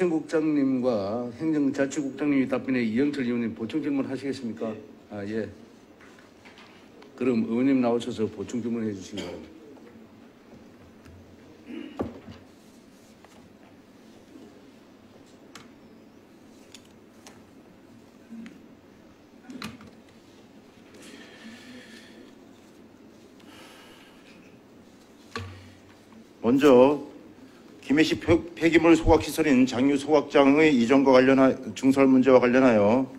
환경미생국장님과 행정자치국장님이 답변에 이영철 의원님 보충 질문 하시겠습니까? 예. 그럼 의원님 나오셔서 보충 질문해 주시기 바랍니다. 먼저 김해시 폐기물 소각시설인 장유 소각장의 이전과 증설 문제와 관련하여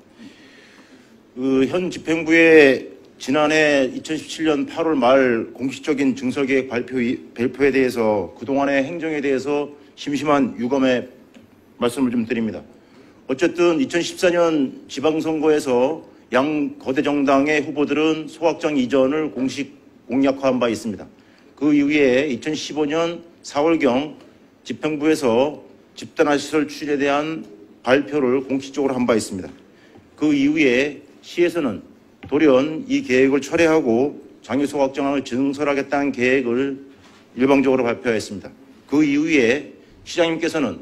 현 집행부의 지난해 2017년 8월 말 공식적인 증설계획 발표에 대해서 그동안의 행정에 대해서 심심한 유감의 말씀을 좀 드립니다. 어쨌든 2014년 지방선거에서 양 거대 정당의 후보들은 소각장 이전을 공식 공약화한 바 있습니다. 그 이후에 2015년 4월경 집행부에서 집단화시설 추진에 대한 발표를 공식적으로 한 바 있습니다. 그 이후에 시에서는 돌연 이 계획을 철회하고 장유소각장을 증설하겠다는 계획을 일방적으로 발표했습니다. 그 이후에 시장님께서는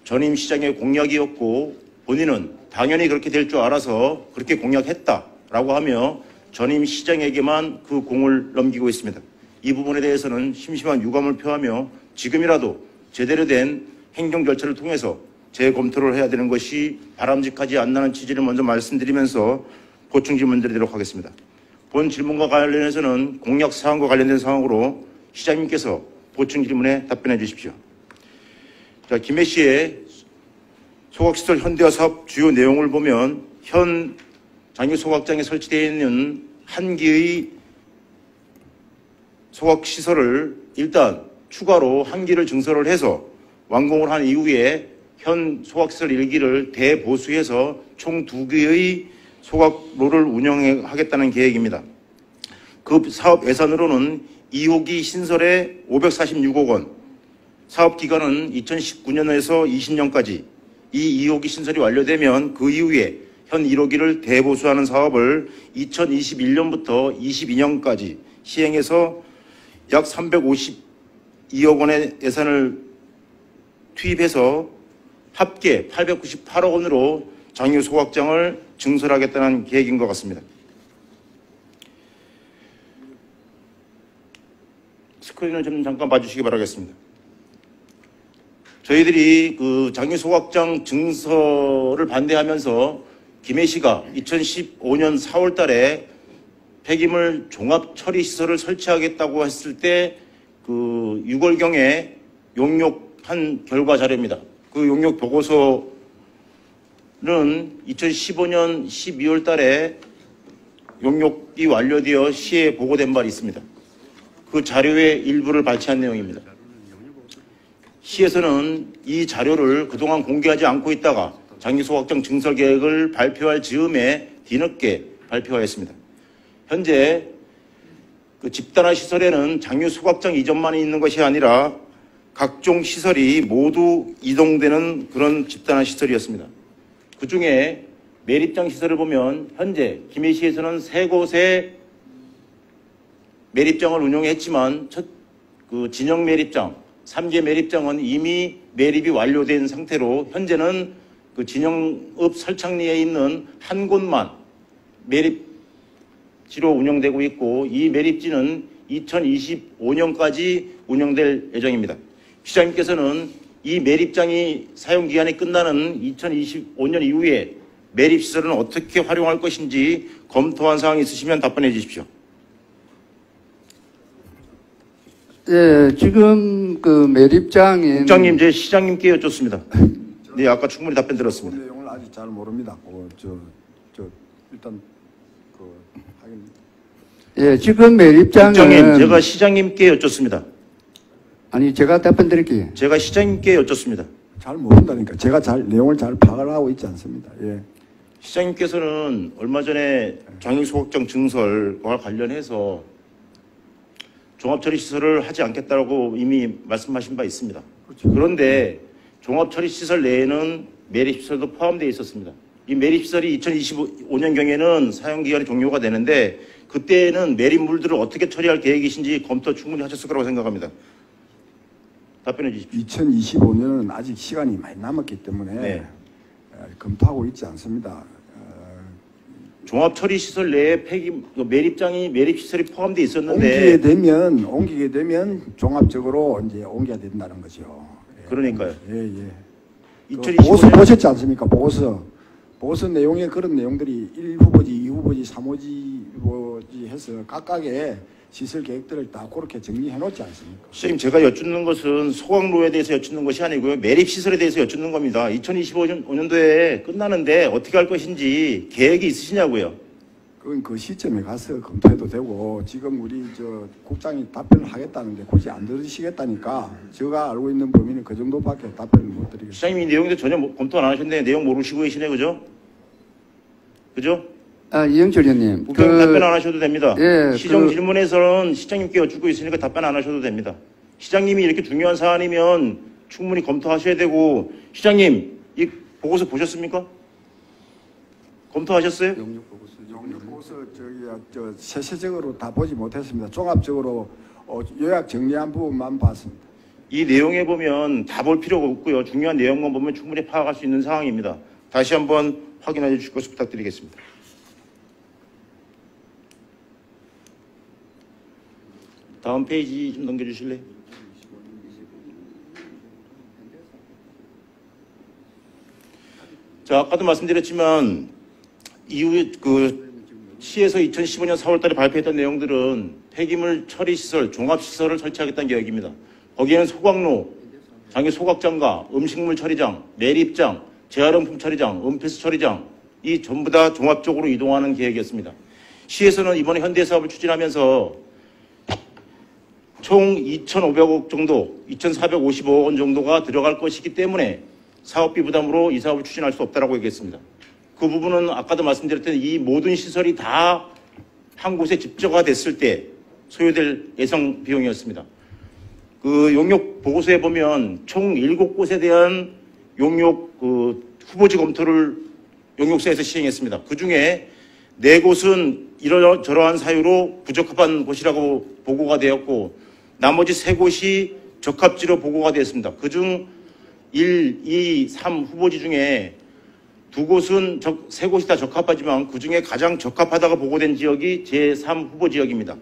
전임 시장의 공약이었고 본인은 당연히 그렇게 될 줄 알아서 그렇게 공약했다라고 하며 전임 시장에게만 그 공을 넘기고 있습니다. 이 부분에 대해서는 심심한 유감을 표하며 지금이라도 제대로 된 행정 절차를 통해서 재검토를 해야 되는 것이 바람직하지 않다는 취지를 먼저 말씀드리면서 보충 질문 드리도록 하겠습니다. 본 질문과 관련해서는 공약 사항과 관련된 사항으로 시장님께서 보충 질문에 답변해 주십시오. 자, 김해시의 소각시설 현대화 사업 주요 내용을 보면 현 장유소각장에 설치되어 있는 한 기의 소각시설을 일단 추가로 한 기를 증설을 해서 완공을 한 이후에 현 소각시설 1기를 대보수해서 총 2기의 소각로를 운영하겠다는 계획입니다. 그 사업 예산으로는 2호기 신설에 546억 원, 사업 기간은 2019년에서 20년까지 이 2호기 신설이 완료되면 그 이후에 현 1호기를 대보수하는 사업을 2021년부터 22년까지 시행해서 약 352억 원의 예산을 투입해서 합계 898억 원으로 장유 소각장을 증설하겠다는 계획인 것 같습니다. 스크린을 좀 잠깐 봐주시기 바라겠습니다. 저희들이 그 장유 소각장 증설을 반대하면서 김해시가 2015년 4월 달에 폐기물 종합 처리 시설을 설치하겠다고 했을 때 그 6월경에 용역한 결과 자료입니다. 그 용역 보고서는 2015년 12월 달에 용역이 완료되어 시에 보고된 바 있습니다. 그 자료의 일부를 발췌한 내용입니다. 시에서는 이 자료를 그동안 공개하지 않고 있다가 장유소각장 증설 계획을 발표할 즈음에 뒤늦게 발표하였습니다. 현재 그 집단화 시설에는 장유소각장 이전만이 있는 것이 아니라 각종 시설이 모두 이동되는 그런 집단화 시설이었습니다. 그 중에 매립장 시설을 보면 현재 김해시에서는 3곳의 매립장을 운영했지만 그 진영 매립장, 3개 매립장은 이미 매립이 완료된 상태로 현재는 그 진영읍 설창리에 있는 한 곳만 매립지로 운영되고 있고 이 매립지는 2025년까지 운영될 예정입니다. 시장님께서는 이 매립장이 사용기간이 끝나는 2025년 이후에 매립시설은 어떻게 활용할 것인지 검토한 사항이 있으시면 답변해 주십시오. 예, 지금 그 매립장인 국장님, 제 시장님께 여쭙습니다. 네, 아까 충분히 답변 들었습니다. 그 내용을 아직 잘 모릅니다. 일단 하긴. 예, 지금 매립장은 국장님, 제가 시장님께 여쭙습니다. 아니 제가 답변 드릴게요. 제가 시장님께 여쭙습니다. 잘 모른다니까. 제가 내용을 잘 파악을 하고 있지 않습니다. 예. 시장님께서는 얼마 전에 장유소각장 증설과 관련해서 종합처리시설을 하지 않겠다고 이미 말씀하신 바 있습니다. 그렇죠. 그런데 종합처리시설 내에는 매립시설도 포함되어 있었습니다. 이 매립시설이 2025년경에는 사용기간이 종료가 되는데 그때는 매립물들을 어떻게 처리할 계획이신지 검토 충분히 하셨을 거라고 생각합니다. 답변해 주십시오. 2025년은 아직 시간이 많이 남았기 때문에 네. 검토하고 있지 않습니다. 종합처리시설 내에 매립시설이 포함되어 있었는데 옮기게 되면 종합적으로 이제 옮겨야 된다는 거죠. 예. 그러니까요. 예, 예. 그 2025년 보고서 보셨지 않습니까? 보고서 내용에 그런 내용들이 1후보지, 2후보지, 3후보지 해서 각각의 시설 계획들을 다 그렇게 정리해 놓지 않습니까? 선생님, 제가 여쭙는 것은 소각로에 대해서 여쭙는 것이 아니고요. 매립시설에 대해서 여쭙는 겁니다. 2025년도에 끝나는데 어떻게 할 것인지 계획이 있으시냐고요. 그건 그 시점에 가서 검토해도 되고, 지금 우리 국장이 답변을 하겠다는데 굳이 안 들으시겠다니까 제가 알고 있는 범위는 그 정도밖에 답변을 못 드리겠습니다. 시장님, 이 내용도 전혀 검토 안 하셨네. 내용 모르시고 계시네, 그죠? 그죠? 이영철 의원님. 국장 답변 안 하셔도 됩니다. 예, 시정 질문에서는 시장님께 여쭙고 있으니까 답변 안 하셔도 됩니다. 시장님이 이렇게 중요한 사안이면 충분히 검토하셔야 되고, 시장님, 이 보고서 보셨습니까? 검토하셨어요? 용역 보고서 세세적으로 다 보지 못했습니다. 종합적으로 요약 정리한 부분만 봤습니다. 이 내용에 보면 다 볼 필요가 없고요. 중요한 내용만 보면 충분히 파악할 수 있는 상황입니다. 다시 한번 확인해 주실 것을 부탁드리겠습니다. 다음 페이지 좀 넘겨주실래요? 자, 아까도 말씀드렸지만 이후에 시에서 2015년 4월달에 발표했던 내용들은 폐기물 처리시설, 종합시설을 설치하겠다는 계획입니다. 거기에는 소각로, 장애 소각장과 음식물 처리장, 매립장, 재활용품 처리장, 은폐수 처리장 이 전부 다 종합적으로 이동하는 계획이었습니다. 시에서는 이번에 현대사업을 추진하면서 총 2,500억 정도, 2,455억 원 정도가 들어갈 것이기 때문에 사업비 부담으로 이 사업을 추진할 수 없다고 얘기했습니다. 그 부분은 아까도 말씀드렸던 이 모든 시설이 다 한 곳에 집저가 됐을 때 소요될 예상 비용이었습니다. 그 용역 보고서에 보면 총 7곳에 대한 용역 후보지 검토를 용역사에서 시행했습니다. 그 중에 4곳은 이러저러한 사유로 부적합한 곳이라고 보고가 되었고, 나머지 3곳이 적합지로 보고가 되었습니다. 그중 1, 2, 3 후보지 중에 2곳은 3곳이 다 적합하지만 그 중에 가장 적합하다고 보고된 지역이 제3 후보 지역입니다.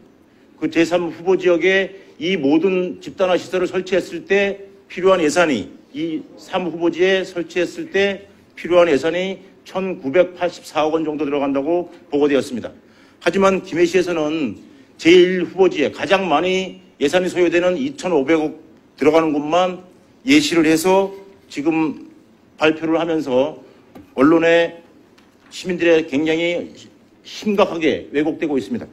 그 제3 후보 지역에 이 모든 집단화 시설을 설치했을 때 필요한 예산이, 이 3 후보지에 설치했을 때 필요한 예산이 1,984억 원 정도 들어간다고 보고되었습니다. 하지만 김해시에서는 제1 후보지에 가장 많이 예산이 소요되는 2,500억 들어가는 곳만 예시를 해서 지금 발표를 하면서 언론에 시민들의 굉장히 심각하게 왜곡되고 있습니다.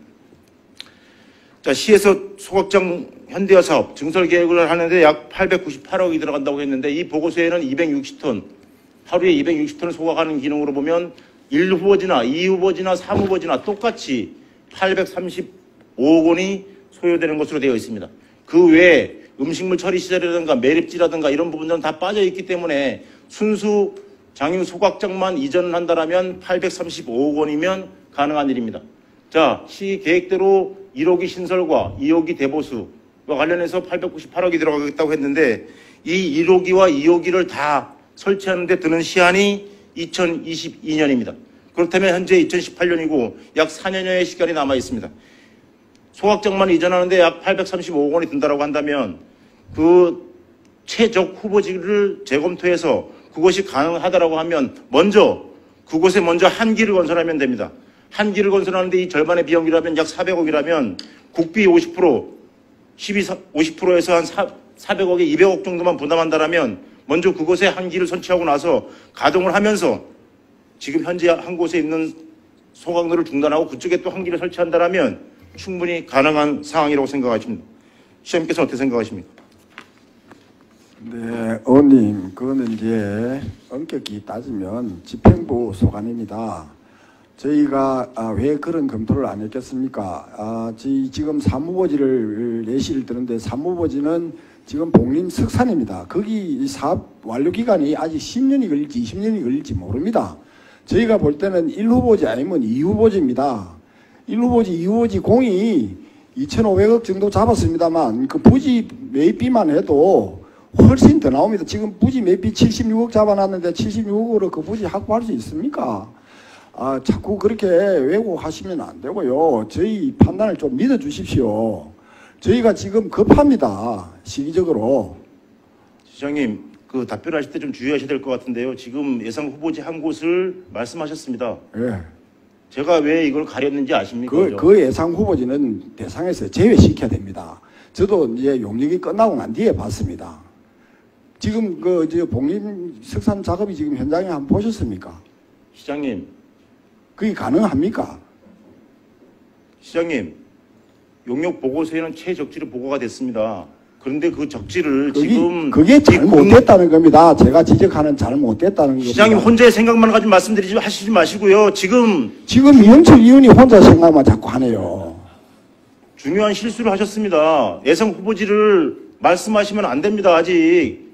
자, 시에서 소각장 현대화 사업 증설 계획을 하는데 약 898억이 들어간다고 했는데 이 보고서에는 260톤, 하루에 260톤을 소각하는 기능으로 보면 1후보지나 2후보지나 3후보지나 똑같이 835억 원이 소요되는 것으로 되어 있습니다. 그 외에 음식물 처리 시설이라든가 매립지라든가 이런 부분들은 다 빠져 있기 때문에 순수 장유 소각장만 이전을 한다면 835억 원이면 가능한 일입니다. 자, 시 계획대로 1호기 신설과 2호기 대보수와 관련해서 898억이 들어가겠다고 했는데 이 1호기와 2호기를 다 설치하는 데 드는 시한이 2022년입니다. 그렇다면 현재 2018년이고 약 4년여의 시간이 남아 있습니다. 소각장만 이전하는데 약 835억 원이 든다고 한다면 그 최적 후보지를 재검토해서 그것이 가능하다고 하면 그곳에 먼저 한 길을 건설하면 됩니다. 한 길을 건설하는데 이 절반의 비용이라면 약 400억이라면 국비 50%에서 한 400억에 200억 정도만 부담한다면 먼저 그곳에 한 길을 설치하고 나서 가동을 하면서 지금 현재 한 곳에 있는 소각로를 중단하고 그쪽에 또 한 길을 설치한다면 충분히 가능한 상황이라고 생각하십니다. 시장님께서는 어떻게 생각하십니까? 네, 의원님, 그거는 이제 엄격히 따지면 집행부 소관입니다. 저희가 왜 그런 검토를 안 했겠습니까? 지금 사무보지를 예시를 드는데 사무보지는 지금 복림 석산입니다. 거기 사업 완료 기간이 아직 10년이 걸릴지 20년이 걸릴지 모릅니다. 저희가 볼 때는 1후보지 아니면 2후보지입니다. 1후보지, 2후보지 공이 2,500억 정도 잡았습니다만 그 부지 매입비만 해도 훨씬 더 나옵니다. 지금 부지 매입이 76억 잡아놨는데 76억으로 그 부지 확보할 수 있습니까? 자꾸 그렇게 왜곡하시면 안 되고요. 저희 판단을 좀 믿어주십시오. 저희가 지금 급합니다. 시기적으로. 시장님, 그 답변하실 때 좀 주의하셔야 될 것 같은데요. 지금 예상 후보지 한 곳을 말씀하셨습니다. 예. 제가 왜 이걸 가렸는지 아십니까? 그 예상 후보지는 대상에서 제외시켜야 됩니다. 저도 이제 용역이 끝나고 난 뒤에 봤습니다. 지금 복림 석산 작업이 지금 현장에 한번 보셨습니까? 시장님, 그게 가능합니까? 시장님, 용역 보고서에는 최적지로 보고가 됐습니다. 그런데 그 적지를 지금 그게 잘못됐다는 겁니다. 제가 지적하는 잘못됐다는 겁니다. 시장님 혼자의 생각만 가지고 하시지 마시고요. 지금 이영철 의원이 혼자 생각만 자꾸 하네요. 중요한 실수를 하셨습니다. 예상 후보지를 말씀하시면 안 됩니다. 아직.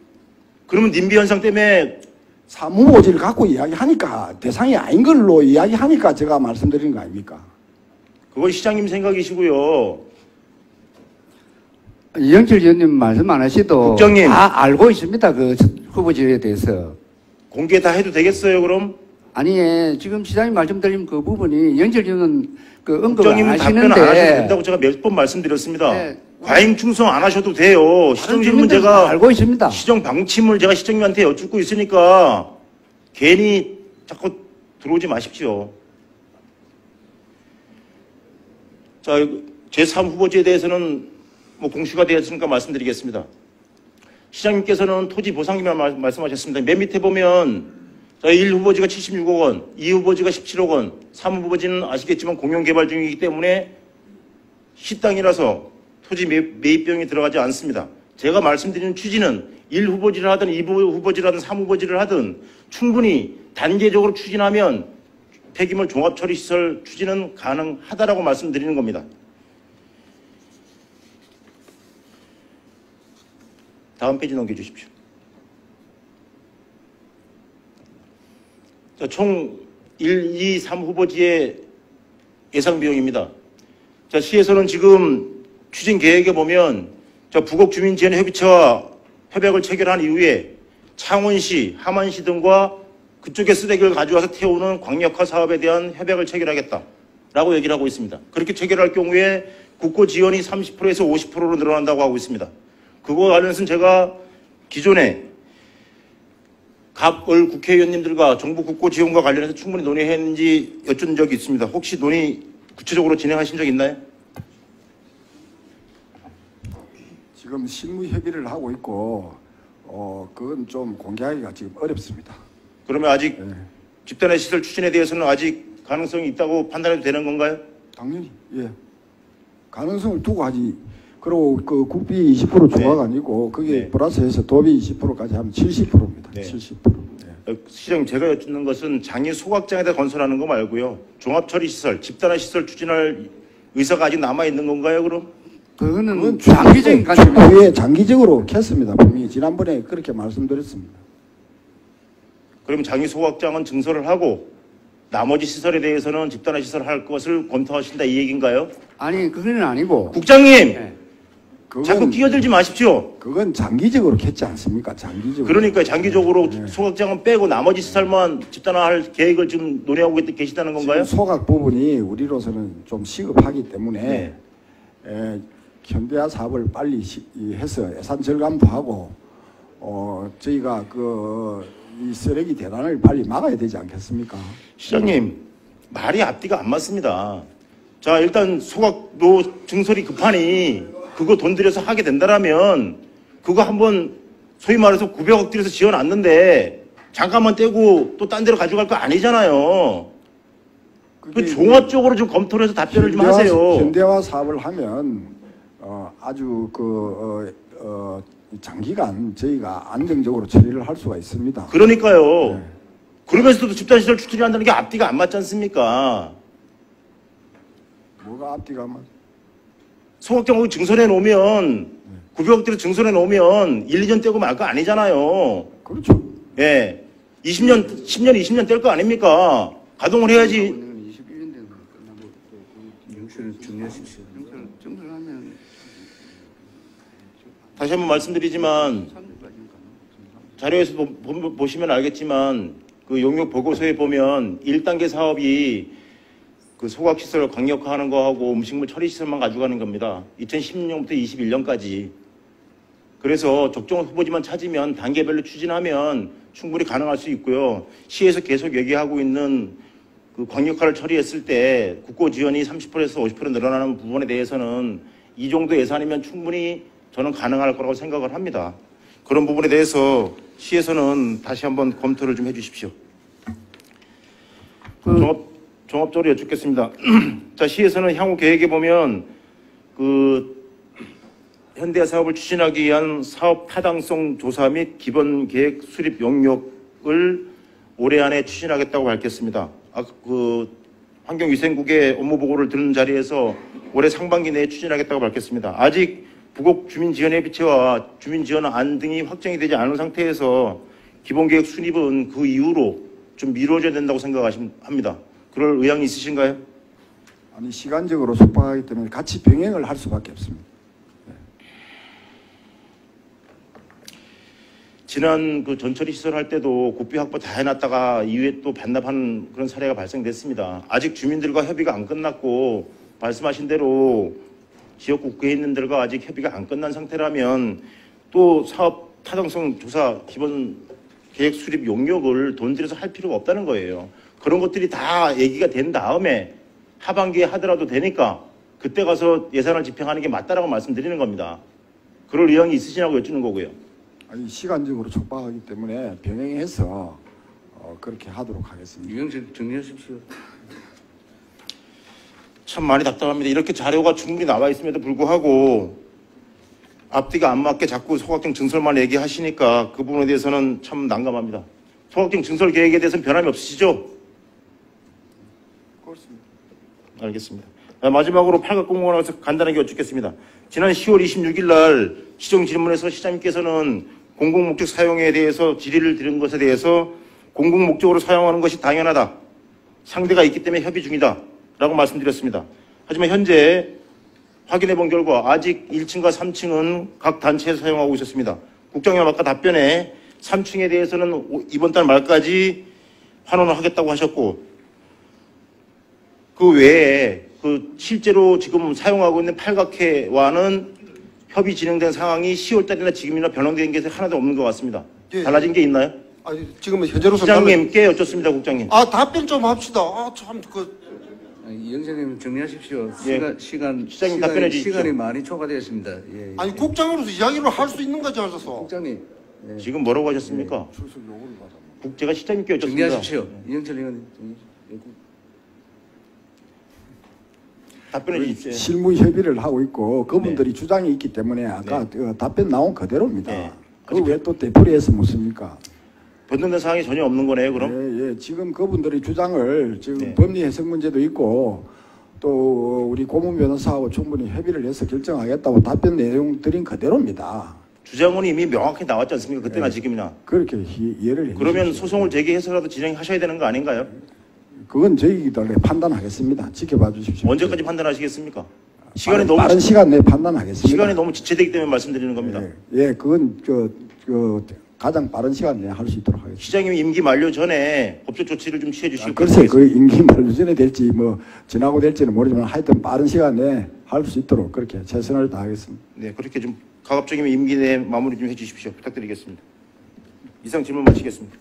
그러면 님비 현상 때문에 사무보지를 갖고 이야기하니까 대상이 아닌 걸로 이야기하니까 제가 말씀드리는 거 아닙니까? 그건 시장님 생각이시고요. 이영철 의원님 말씀 안 하셔도 국장님. 다 알고 있습니다. 그 후보지에 대해서. 공개 다 해도 되겠어요, 그럼? 아니, 지금 시장님 말씀드린 그 부분이 이영철 의원은 그 언급을 안 국장님은 답변 안 하시는데. 하셔도 된다고 제가 몇 번 말씀드렸습니다. 네. 과잉 충성 안 하셔도 돼요. 시정 질문 주민들은 다 제가 알고 있습니다. 시정 방침을 제가 시정님한테 여쭙고 있으니까 괜히 자꾸 들어오지 마십시오. 자, 제3 후보지에 대해서는 뭐 공시가 되었으니까 말씀드리겠습니다. 시장님께서는 토지 보상금만 말씀하셨습니다. 맨 밑에 보면 1 후보지가 76억 원, 2 후보지가 17억 원, 3 후보지는 아시겠지만 공영개발 중이기 때문에 시땅이라서 토지 매입 비용이 들어가지 않습니다. 제가 말씀드리는 취지는 1 후보지를 하든 2 후보지를 하든 3 후보지를 하든 충분히 단계적으로 추진하면 폐기물 종합처리시설 추진은 가능하다라고 말씀드리는 겁니다. 다음 페이지 넘겨주십시오. 자, 총 1, 2, 3 후보지의 예상 비용입니다. 자, 시에서는 지금 추진 계획에 보면 부곡주민지원협의체와 협약을 체결한 이후에 창원시, 함안시 등과 그쪽의 쓰레기를 가져와서 태우는 광역화 사업에 대한 협약을 체결하겠다라고 얘기를 하고 있습니다. 그렇게 체결할 경우에 국고 지원이 30%에서 50%로 늘어난다고 하고 있습니다. 그거 관련해서는 제가 기존에 각 국회의원님들과 정부 국고 지원과 관련해서 충분히 논의했는지 여쭌 적이 있습니다. 혹시 논의 구체적으로 진행하신 적 있나요? 지금 실무 협의를 하고 있고 그건 좀 공개하기가 지금 어렵습니다. 그러면 아직 네. 집단의 시설 추진에 대해서는 아직 가능성이 있다고 판단해도 되는 건가요? 당연히 예 가능성을 두고 하지. 그리고 그 국비 20% 조가가 아니고 그게 네. 플러스해서 도비 20%까지 하면 70%입니다. 네. 70%. 네. 시장님, 제가 여쭙는 것은 장애 소각장에다 건설하는 거 말고요. 종합처리시설, 집단화 시설 추진할 의사가 아직 남아있는 건가요, 그럼? 그거는 장기적인 관점입니다. 추후에 장기적으로 켰습니다. 분명히 지난번에 그렇게 말씀드렸습니다. 그럼 장애 소각장은 증설을 하고 나머지 시설에 대해서는 집단화 시설 할 것을 검토하신다 이 얘기인가요? 아니, 그건 아니고. 국장님! 네. 자꾸 끼어들지 마십시오. 그건 장기적으로 켰지 않습니까? 장기적으로. 그러니까 장기적으로 네. 소각장은 빼고 나머지 시설만 집단화할 계획을 지금 논의하고 계시다는 건가요? 지금 소각 부분이 우리로서는 좀 시급하기 때문에 네. 현대화 사업을 빨리 해서 예산 절감도 하고 저희가 이 쓰레기 대란을 빨리 막아야 되지 않겠습니까? 시장님, 말이 앞뒤가 안 맞습니다. 자, 일단 소각로 증설이 급하니 그거 돈 들여서 하게 된다라면 그거 한번 소위 말해서 900억 들여서 지어놨는데 잠깐만 떼고 또 딴 데로 가져갈 거 아니잖아요. 그 종합적으로 좀 검토를 해서 답변을 좀 하세요. 현대화 사업을 하면 아주 장기간 저희가 안정적으로 처리를 할 수가 있습니다. 그러니까요. 네. 그러면서도 집단시설 추진한다는 게 앞뒤가 안 맞지 않습니까? 뭐가 앞뒤가 맞? 소각장을 증설해 놓으면 900억 들여 증설해 놓으면 1, 2년 떼고 말 거 아니잖아요. 그렇죠. 예. 10년, 20년 뗄 거 아닙니까? 가동을 해야지. 21년 되는 끝나고 영수를 정리하십시오. 정리하면 다시 한번 말씀드리지만 자료에서 보시면 알겠지만 그 용역 보고서에 보면 1단계 사업이 그 소각시설 강력화하는 거하고 음식물 처리시설만 가져가는 겁니다. 2016년부터 21년까지. 그래서 적정 후보지만 찾으면 단계별로 추진하면 충분히 가능할 수 있고요. 시에서 계속 얘기하고 있는 그 광역화를 처리했을 때 국고 지원이 30%에서 50% 늘어나는 부분에 대해서는 이 정도 예산이면 충분히 저는 가능할 거라고 생각을 합니다. 그런 부분에 대해서 시에서는 다시 한번 검토를 좀 해주십시오. 종합적으로 여쭙겠습니다. 자, 시에서는 향후 계획에 보면 그 현대 사업을 추진하기 위한 사업 타당성 조사 및 기본 계획 수립 용역을 올해 안에 추진하겠다고 밝혔습니다. 그 환경위생국의 업무 보고를 듣는 자리에서 올해 상반기 내에 추진하겠다고 밝혔습니다. 아직 부곡 주민지원협의체와 주민지원안 등이 확정이 되지 않은 상태에서 기본계획 수립은 그 이후로 좀 미뤄져야 된다고 생각합니다. 그럴 의향이 있으신가요? 아니, 시간적으로 촉박하기 때문에 같이 병행을 할 수밖에 없습니다. 지난 그 전처리 시설 할 때도 국비 확보 다 해놨다가 이후에 또 반납하는 그런 사례가 발생됐습니다. 아직 주민들과 협의가 안 끝났고 말씀하신 대로 지역구 국회의원들과 아직 협의가 안 끝난 상태라면 또 사업 타당성 조사 기본 계획 수립 용역을 돈 들여서 할 필요가 없다는 거예요. 그런 것들이 다 얘기가 된 다음에 하반기에 하더라도 되니까 그때 가서 예산을 집행하는 게 맞다라고 말씀드리는 겁니다. 그럴 의향이 있으시냐고 여쭙는 거고요. 아니, 시간적으로 촉박하기 때문에 병행해서 그렇게 하도록 하겠습니다. 유영철 정리하십시오. 참 많이 답답합니다. 이렇게 자료가 충분히 나와 있음에도 불구하고 앞뒤가 안 맞게 자꾸 소각경 증설만 얘기하시니까 그 부분에 대해서는 참 난감합니다. 소각경 증설 계획에 대해서는 변함이 없으시죠? 그렇습니다. 알겠습니다. 마지막으로 팔각공무원에서 간단하게 여쭙겠습니다. 지난 10월 26일 날 시정 질문에서 시장님께서는 공공목적 사용에 대해서 질의를 드린 것에 대해서 공공목적으로 사용하는 것이 당연하다. 상대가 있기 때문에 협의 중이다. 라고 말씀드렸습니다. 하지만 현재 확인해 본 결과 아직 1층과 3층은 각 단체에서 사용하고 있었습니다. 국장님 아까 답변에 3층에 대해서는 이번 달 말까지 환원을 하겠다고 하셨고 그 외에 그 실제로 지금 사용하고 있는 팔각회와는 협의 진행된 상황이 10월 달이나 지금이나 변형된 게 하나도 없는 것 같습니다. 예. 달라진 게 있나요? 아니, 지금은 현재로서 시장님께 여쭙습니다, 국장님. 답변 좀 합시다. 이영철님 정리하십시오. 예. 시장님 답변해 주십시오. 시간이 많이 초과되었습니다. 예, 예. 아니, 국장으로서 이야기를 할 수 있는 거지 않아서. 국장님 지금 뭐라고 하셨습니까? 제가 시장님께 여쭙습니다. 정리하십시오. 이영철 의원님 답변해 주십시오. 실무 협의를 하고 있고 그분들이 주장이 있기 때문에 아까 그 답변 나온 그대로입니다. 네. 그거 왜 또 되풀이해서 묻습니까? 변동된 사항이 전혀 없는 거네요, 그럼? 예, 예. 지금 그분들의 주장을 지금 네. 법리 해석 문제도 있고 또 우리 고문 변호사하고 충분히 협의를 해서 결정하겠다고 답변 내용 드린 그대로입니다. 주장은 이미 명확히 나왔지 않습니까? 그때나 지금이나. 그렇게 이해를 해 그러면 주십시오. 소송을 제기해서라도 진행하셔야 되는 거 아닌가요? 그건 저희들이 판단하겠습니다. 지켜봐 주십시오. 언제까지 판단하시겠습니까? 시간이 빠른 시간 내에 판단하겠습니다. 시간이 너무 지체되기 때문에 말씀드리는 겁니다. 예, 그건 가장 빠른 시간 내에 할 수 있도록 하겠습니다. 시장님 임기 만료 전에 법적 조치를 좀 취해 주시고. 글쎄, 그 임기 만료 전에 될지 뭐 지나고 될지는 모르지만 하여튼 빠른 시간 내에 할 수 있도록 그렇게 최선을 다하겠습니다. 네, 그렇게 좀 가급적이면 임기 내에 마무리 좀 해주십시오. 부탁드리겠습니다. 이상 질문 마치겠습니다.